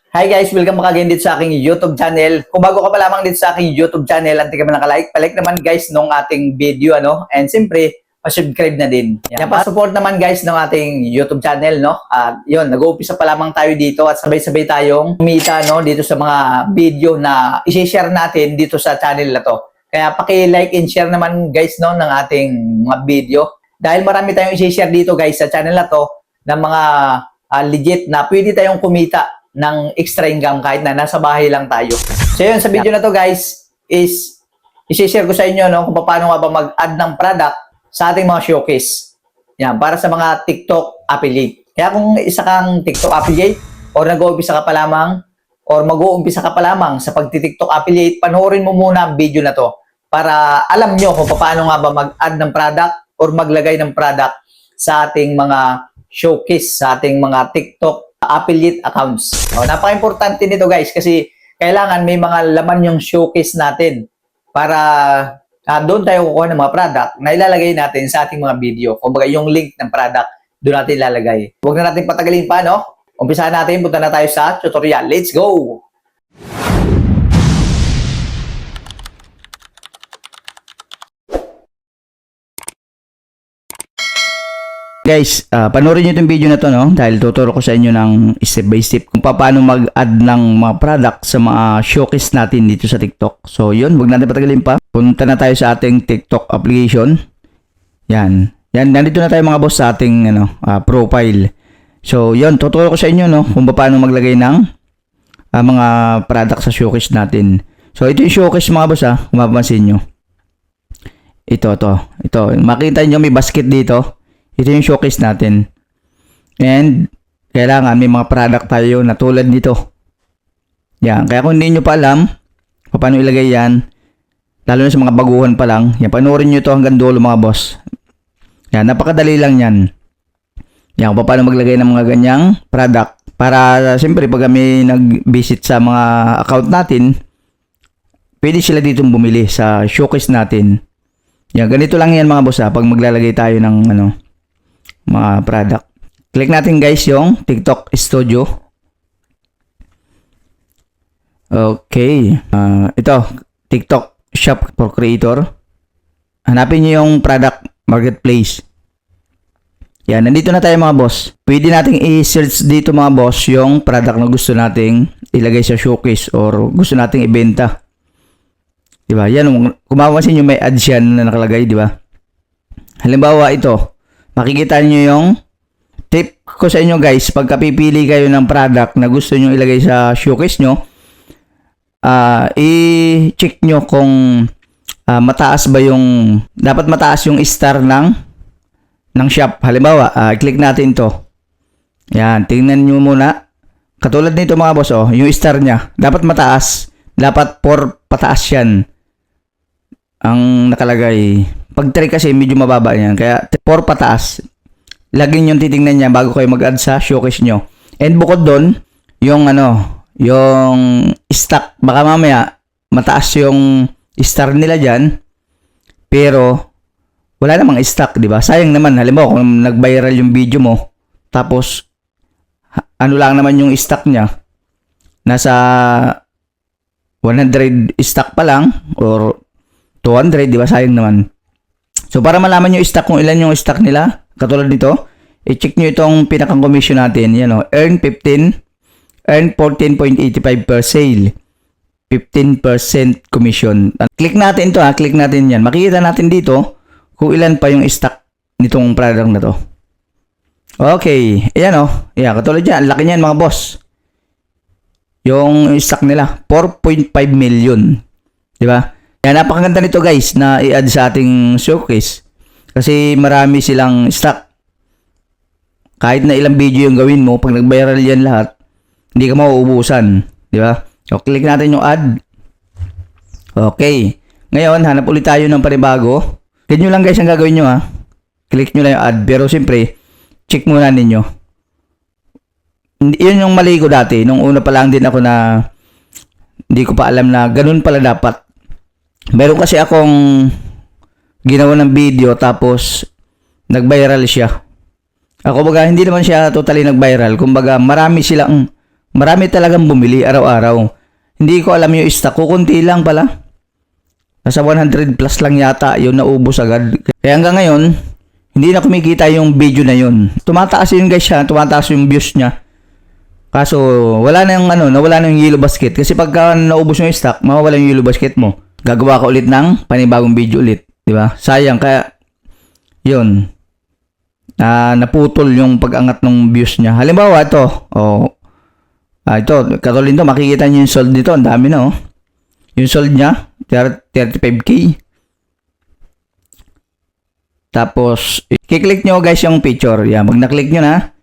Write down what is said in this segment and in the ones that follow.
Hi guys, welcome back again dito sa aking YouTube channel. Kung bago ka pa lamang dito sa aking YouTube channel, anti ka man naka-like, palike naman guys nung ating video and siyempre, pa-subscribe na din. Yan, pa-support naman guys ng ating YouTube channel, no? At yun, nag-uumpisa pa lamang tayo dito at sabay-sabay tayong kumita dito sa mga video na i-share natin dito sa channel na to. Kaya paki-like and share naman guys ng ating mga video. Dahil marami tayong i-share dito guys sa channel na to ng mga legit na pwede tayong kumita ng extra income kahit na nasa bahay lang tayo. So yun, sa video na to guys is i-share ko sa inyo kung paano nga ba mag-add ng product sa ating mga showcase. Yan, para sa mga TikTok affiliate. Kaya kung isa kang TikTok affiliate or nag-uumpisa ka pa lamang or mag-uumpisa ka pa lamang sa pagti-TikTok affiliate, panoorin mo muna ang video na to para alam nyo kung paano nga ba mag-add ng product or maglagay ng product sa ating mga showcase, sa ating mga TikTok affiliate accounts. Napaka-importante nito guys kasi kailangan may mga laman yung showcase natin para doon tayo kukuha ng mga product na ilalagay natin sa ating mga video. Kumbaga yung link ng product doon natin ilalagay. Huwag na natin patagalin pa, no? Umpisahan natin, punta na tayo sa tutorial. Let's go! Guys, panoorin nyo itong video na to, no? Dahil tuturo ko sa inyo ng step by step kung paano mag-add ng mga product sa mga showcase natin dito sa TikTok. So, yun, huwag natin patagalin pa. Punta na tayo sa ating TikTok application. Yan. Yan, nandito na tayo mga boss sa ating profile. So, yun, tuturo ko sa inyo, no? Kung paano maglagay ng mga product sa showcase natin. So, ito yung showcase mga boss, kung mapapansin nyo. Ito. Makita nyo may basket dito. Ito yung showcase natin. And, kailangan may mga product tayo na tulad nito. Yan. Kaya kung hindi nyo pa alam, paano ilagay yan, lalo na sa mga baguhan pa lang, yan, panoorin nyo to hanggang dulo mga boss. Yan, napakadali lang yan. Yan, paano maglagay ng mga ganyang product. Para, siyempre, pag kami nag-visit sa mga account natin, pwede sila ditong bumili sa showcase natin. Yan, ganito lang yan mga boss pag maglalagay tayo ng mga product. Click natin guys yung TikTok Studio. Okay. Ito, TikTok Shop for Creator. Hanapin nyo yung product marketplace. Yan, nandito na tayo mga boss. Pwede nating i-search dito mga boss yung product na gusto nating ilagay sa showcase or gusto nating ibenta. Diba? Yan, kung mapapansin nyo may ads yan na nakalagay, diba? Halimbawa ito, makikita nyo yung tip ko sa inyo guys, pagka pipili kayo ng product na gusto nyo ilagay sa showcase nyo, i-check nyo kung mataas ba yung, dapat mataas yung star ng shop. Halimbawa, click natin to. Yan, tingnan nyo muna. Katulad nito mga boss, yung star nya, dapat mataas. Dapat 4 pataas yan ang nakalagay. Pag 3 kasi medyo mababa yan. Kaya 4 pataas. Laging yung titingnan niya bago kayo mag-add sa showcase nyo. And bukod doon, yung yung stock. Baka mamaya mataas yung star nila dyan. Pero wala namang stock, di ba? Sayang naman. Halimbawa kung nag-viral yung video mo. Tapos ano lang naman yung stock niya. Nasa 100 stock pa lang. Or 200, di ba? Sayang naman. So, para malaman nyo stock kung ilan yung stock nila, katulad nito, i-check nyo itong pinakang commission natin. Yan earn 14.85 per sale. 15% commission. Click natin ito click natin yan. Makikita natin dito kung ilan pa yung stock nitong product na to. Okay. Ayan Ayan, katulad yan. Laki niyan mga boss. Yung stock nila, 4.5 million. Di ba? Yan, napakaganda nito guys na i-add sa ating showcase. Kasi marami silang stock. Kahit na ilang video yung gawin mo, pag nag-viral yan lahat, hindi ka mauubusan. Di ba? So, click natin yung add. Okay. Ngayon, hanap ulit tayo ng panibago. Ganyan lang guys ang gagawin nyo Click nyo lang yung add. Pero siyempre, check muna ninyo. Yun yung mali ko dati. Nung una pa lang din ako na hindi ko pa alam na ganun pala dapat. Meron kasi akong ginawa ng video tapos nag-viral siya. Kumbaga hindi naman siya totally nag-viral. Kumbaga marami silang marami talagang bumili araw-araw. Hindi ko alam yung stock ko, kunti lang pala. Nasa 100 plus lang yata yun, naubos agad. Kaya hanggang ngayon, hindi na kumikita yung video na yun. Tumataas yun guys siya, tumataas yung views niya. Kaso wala na yung nawala na yung yellow basket. Kasi pagka naubos yung stock, mawawala yung yellow basket mo. Gagawa ka ulit ng panibagong video ulit. Diba? Sayang, kaya yun. Naputol yung pag-angat ng views niya. Halimbawa ito, ito, katulad nito, makikita niyo yung sold nito, ang dami na Yung sold niya, 35k. Tapos, kiklik nyo guys yung picture. Yan, pag naklik nyo na,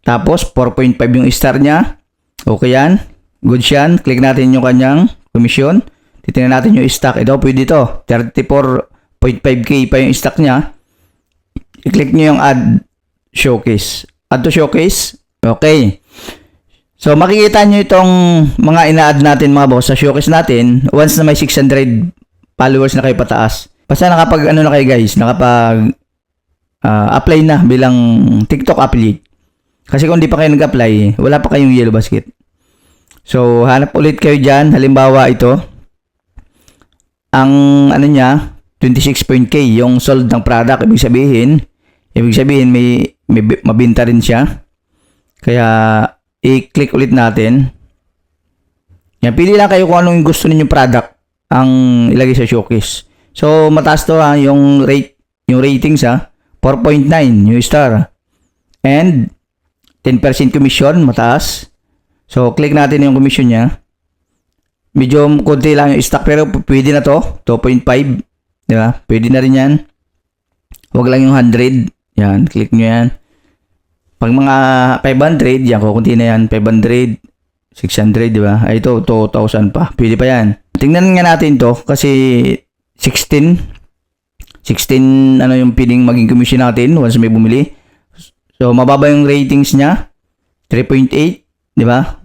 tapos 4.5 yung star niya. Okay yan. Good yan. Click natin yung kanyang commission. Titingnan natin yung stock. Ito, pwede ito. 34.5k pa yung stock niya. I-click nyo yung add showcase. Add to showcase. Okay. So, makikita nyo itong mga ina-add natin mga boss sa showcase natin once na may 600 followers na kayo pataas. Basta nakapag na kayo guys, nakapag apply na bilang TikTok affiliate. Kasi kung di pa kayo nag-apply, wala pa kayong yellow basket. So, hanap ulit kayo dyan. Halimbawa ito, ang niya, 26.k yung sold ng product. Ibig sabihin may mabinta rin siya. Kaya, i-click ulit natin. Yan, pili lang kayo kung anong gusto ninyong product ang ilagay sa showcase. So, mataas to yung ratings 4.9 yung star. And 10% commission, mataas. So, click natin yung commission niya. Medyo konti lang yung stock pero pwede na to, 2.5, di ba? Pwede na rin yan. Huwag lang yung 100. Yan, click nyo yan. Pag mga 500, yan, kukunti na yan. 500, 600, di ba? Ay, ito, 2,000 pa. Pwede pa yan. Tingnan nga natin to kasi 16 yung pwedeng maging commission natin once may bumili. So, mababa yung ratings niya. 3.8, di ba?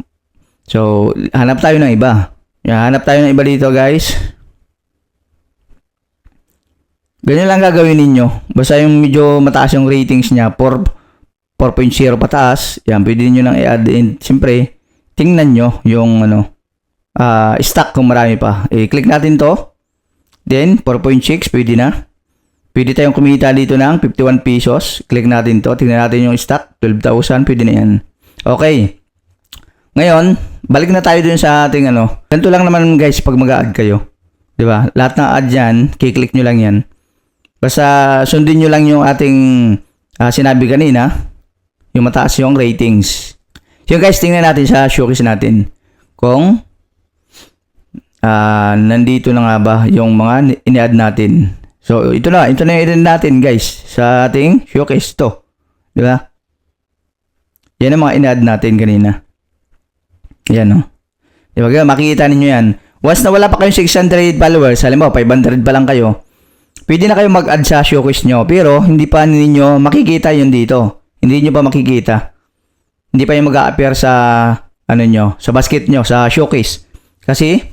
So, hanap tayo ng iba. Yan, hanap tayo ng iba dito, guys. Ganyan lang gagawin ninyo. Basta yung medyo mataas yung ratings niya, 4.0 pataas. Yan, pwede niyo nang i-add in. Siyempre, tingnan nyo yung stock kung marami pa. I-click natin to. Then, 4.6, pwede na. Pwede tayong kumita dito ng 51 pesos. Click natin to. Tingnan natin yung stock. 12,000. Pwede na yan. Okay. Ngayon, balik na tayo dun sa ating Ganito lang naman guys pag mag-a-add kayo. Diba? Lahat ng add yan, kiklik nyo lang yan. Basta sundin nyo lang yung ating sinabi kanina. Yung mataas yung ratings. So guys, tingnan natin sa showcase natin. Kung nandito na nga ba yung mga ini-add natin. So, ito na yung i-add natin guys sa ating showcase to. Di ba? Yan ang mga in-add natin kanina. Yan Di ba? Makikita ninyo yan. Once na wala pa kayong 600 followers, halimbawa 500 pa lang kayo, pwede na kayo mag-add sa showcase nyo. Pero, hindi pa ninyo makikita yun dito. Hindi nyo pa makikita. Hindi pa yung mag-a-appear sa sa basket nyo, sa showcase. Kasi,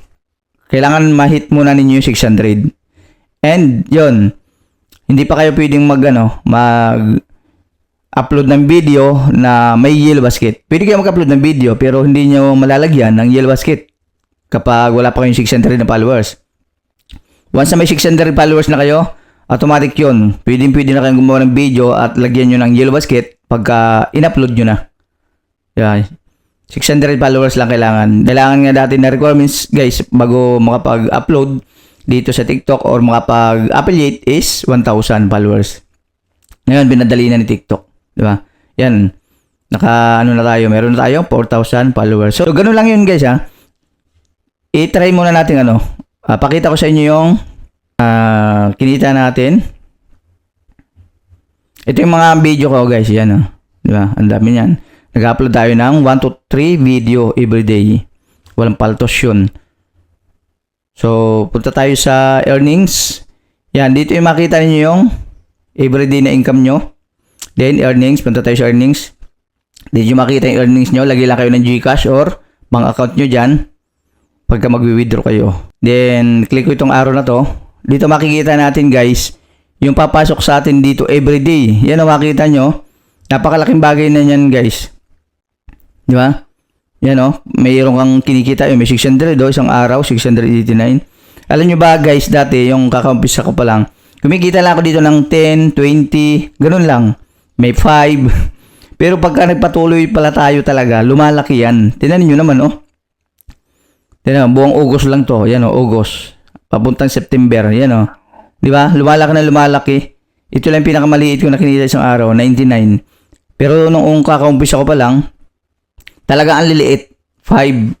kailangan ma-hit muna ninyo yung 600. And, yun, hindi pa kayo pwedeng mag-upload ng video na may yellow basket. Pwede kayo mag-upload ng video, pero hindi nyo malalagyan ng yellow basket kapag wala pa kayong 600 na followers. Once na may 600 followers na kayo, automatic yun. Pwede na kayong gumawa ng video at lagyan nyo ng yellow basket pagka in-upload nyo na. Yan. 600 followers lang kailangan. Kailangan nga dati na requirements, guys, bago makapag-upload dito sa TikTok or makapag-affiliate is 1,000 followers. Ngayon, binadali na ni TikTok. Di ba? Yan. Na tayo. Meron na tayo 4,000 followers. So, ganun lang yun, guys, I-try muna natin, pakita ko sa inyo yung kinita natin. Ito yung mga video ko, guys. Yan, Di ba? Ang dami yan. Nag-upload tayo ng 1 to 3 video everyday. Walang paltos yun. So, punta tayo sa earnings. Yan, dito yung makita niyo yung everyday na income nyo. Then, earnings. Punta tayo sa earnings. Dito yung makita yung earnings nyo. Lagay lang kayo ng GCash or bank account nyo dyan pagka mag-withdraw kayo. Then, click ko itong arrow na to. Dito makikita natin, guys, yung papasok sa atin dito everyday. Yan ang makita nyo. Napakalaking bagay na yan, guys. Di ba? Yan o, mayroon kang kinikita may 600 isang araw, 689. Alam nyo ba guys, dati yung kakaumpisa ko pa lang, kumikita lang ako dito ng 10, 20, ganun lang. May 5. Pero pagka nagpatuloy pala tayo talaga, lumalaki yan. Tingnan niyo naman oh. Tingnan, buong August lang to. Yan oh, August. Papuntang September, yan oh. 'Di ba? Lumalaki na lumalaki. Ito lang yung pinakamaliit ko na kinita isang araw, 99. Pero nung kakaumpisa ko pa lang, talaga ang liliit. 5,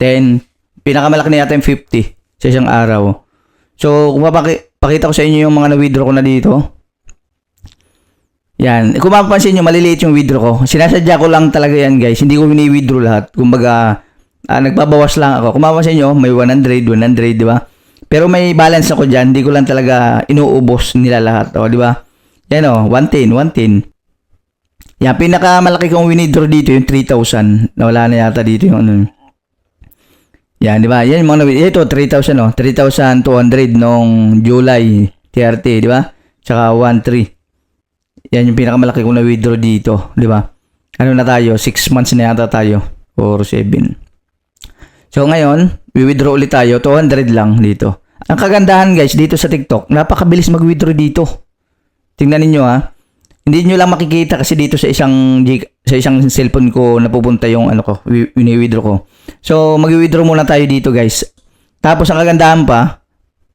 10, pinakamalaki na yata yung 50 sa isang araw. So, kung pakita ko sa inyo yung mga na-withdraw ko na dito. Yan. Kung mapapansin nyo, maliliit yung withdraw ko. Sinasadya ko lang talaga yan, guys. Hindi ko wini-withdraw lahat. Kumbaga, nagbabawas lang ako. Kung mapapansin nyo, may 100, di ba? Pero may balance ako dyan. Hindi ko lang talaga inuubos nila lahat. O, di ba? Yan o, 110. Yan, pinakamalaki kong winidraw dito yung 3,000. Nawala na yata dito yung ano. Yan, di ba? Yan yung mga ito 3,000 oh. 3,200 nung July 30, di ba? Tsaka 1,300. Yan yung pinakamalaki kong na-withdraw dito, di ba? Ano na tayo? 6 months na yata tayo or 7. So ngayon, withdraw ulit tayo 200 lang dito. Ang kagandahan guys dito sa TikTok, napakabilis mag-withdraw dito. Tingnan niyo ha. Hindi niyo lang makikita kasi dito sa isang cellphone ko napupunta yung ano ko, wini-withdraw ko. So, mag-withdraw muna tayo dito, guys. Tapos ang kagandahan pa,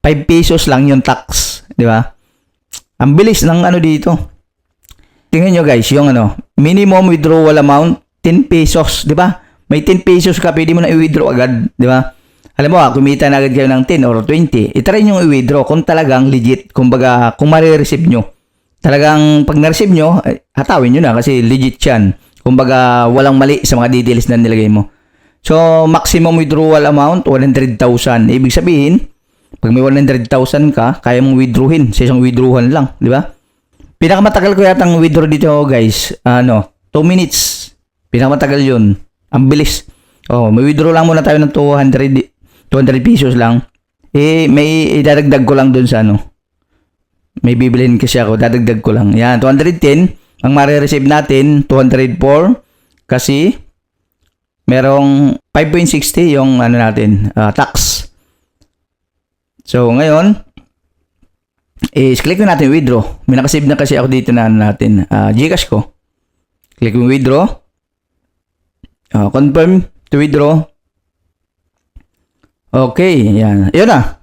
5 pesos lang yung tax, di ba? Ang bilis ng ano dito. Tingnan nyo, guys, yung ano, minimum withdrawal amount 10 pesos, di ba? May 10 pesos ka, pwede mo na i-withdraw agad, di ba? Alam mo, kumita na agad kayo ng 10 or 20. I-try nyo i-withdraw kung talagang legit, kumbaga, kung marireceive nyo. Talagang pag na-receive nyo, hatawin nyo na kasi legit yan. Kumbaga, walang mali sa mga details na nilagay mo. So, maximum withdrawal amount, 100,000. Ibig sabihin, pag may 100,000 ka, kaya mong withdrawin sa isang withdrawal lang, di ba? Pinakamatagal ko yata ang withdraw dito, guys. 2 minutes. Pinakamatagal yun. Ang bilis. Oh, may withdraw lang muna tayo ng 200 pesos lang. May idadagdag ko lang dun sa ano. May bibilhin kasi ako, dadagdag ko lang. Yan, 210. Ang marireceive natin, 204. Kasi, merong 5.60 yung ano natin, tax. So, ngayon, click na natin withdraw. May nakasave na kasi ako dito na natin, Gcash ko. Click yung withdraw. Confirm to withdraw. Okay, yan. Yun na.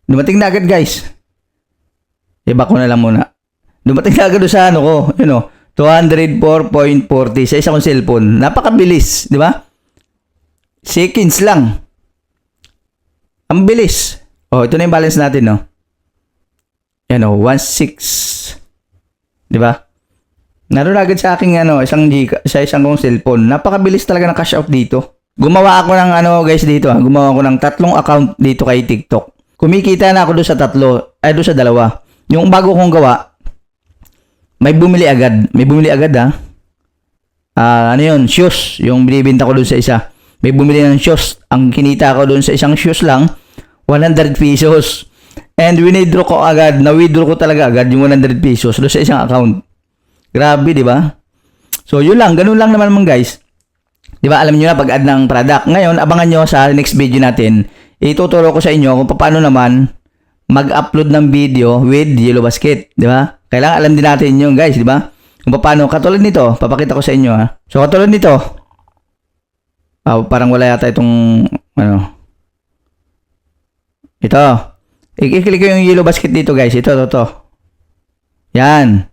Dumating na agad, guys. Iba ko na lang muna. Dumating na agad sa ano ko, 204.40 sa isang cellphone. Napakabilis, di ba? Seconds lang. Ang bilis. Oh, ito na yung balance natin, no? Yan, 1.6. Di ba? Naroon agad sa aking sa isang kong cellphone. Napakabilis talaga ng cash out dito. Gumawa ako ng guys dito, gumawa ako ng 3 account dito kay TikTok. Kumikita na ako doon sa 3, doon sa 2. Yung bago kong gawa, may bumili agad. May bumili agad ano yun? Shoes. Yung binibenta ko doon sa isa. May bumili ng shoes. Ang kinita ko doon sa isang shoes lang, 100 pesos. And withdraw ko agad. Na-withdraw ko talaga agad yung 100 pesos doon sa isang account. Grabe, di ba? So, yun lang. Ganun lang naman guys. Di ba? Alam niyo na pag-add ng product. Ngayon, abangan nyo sa next video natin. Ituturo ko sa inyo kung paano naman mag-upload ng video with Yellow Basket, di ba? Kailangan alam din natin yun, guys, di ba? Kung paano, katulad nito, papakita ko sa inyo, ha? So, katulad nito, parang wala yata itong, ito. I-click ko yung Yellow Basket dito, guys. Ito. Yan.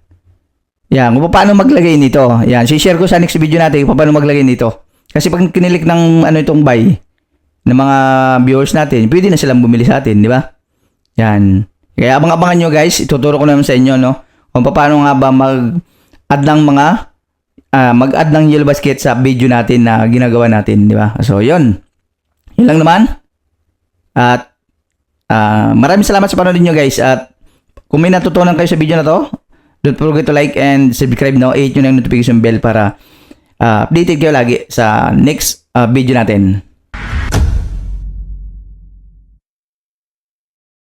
Yan, kung paano maglagay nito. Yan, share ko sa next video natin kung paano maglagay nito. Kasi pag kinilik ng, itong buy, ng mga viewers natin, pwede na silang bumili sa atin, di ba? Yan. Kaya abang-abangan nyo guys, ituturo ko naman sa inyo, no? Kung paano nga ba mag-add ng mag-add ng Yellow Basket sa video natin na ginagawa natin, di ba? So, yun. Yun lang naman. At, maraming salamat sa panonood nyo guys. At, kung may natutunan kayo sa video na to, don't forget to like and subscribe, no? I-hit nyo na yung notification bell para updated kayo lagi sa next video natin.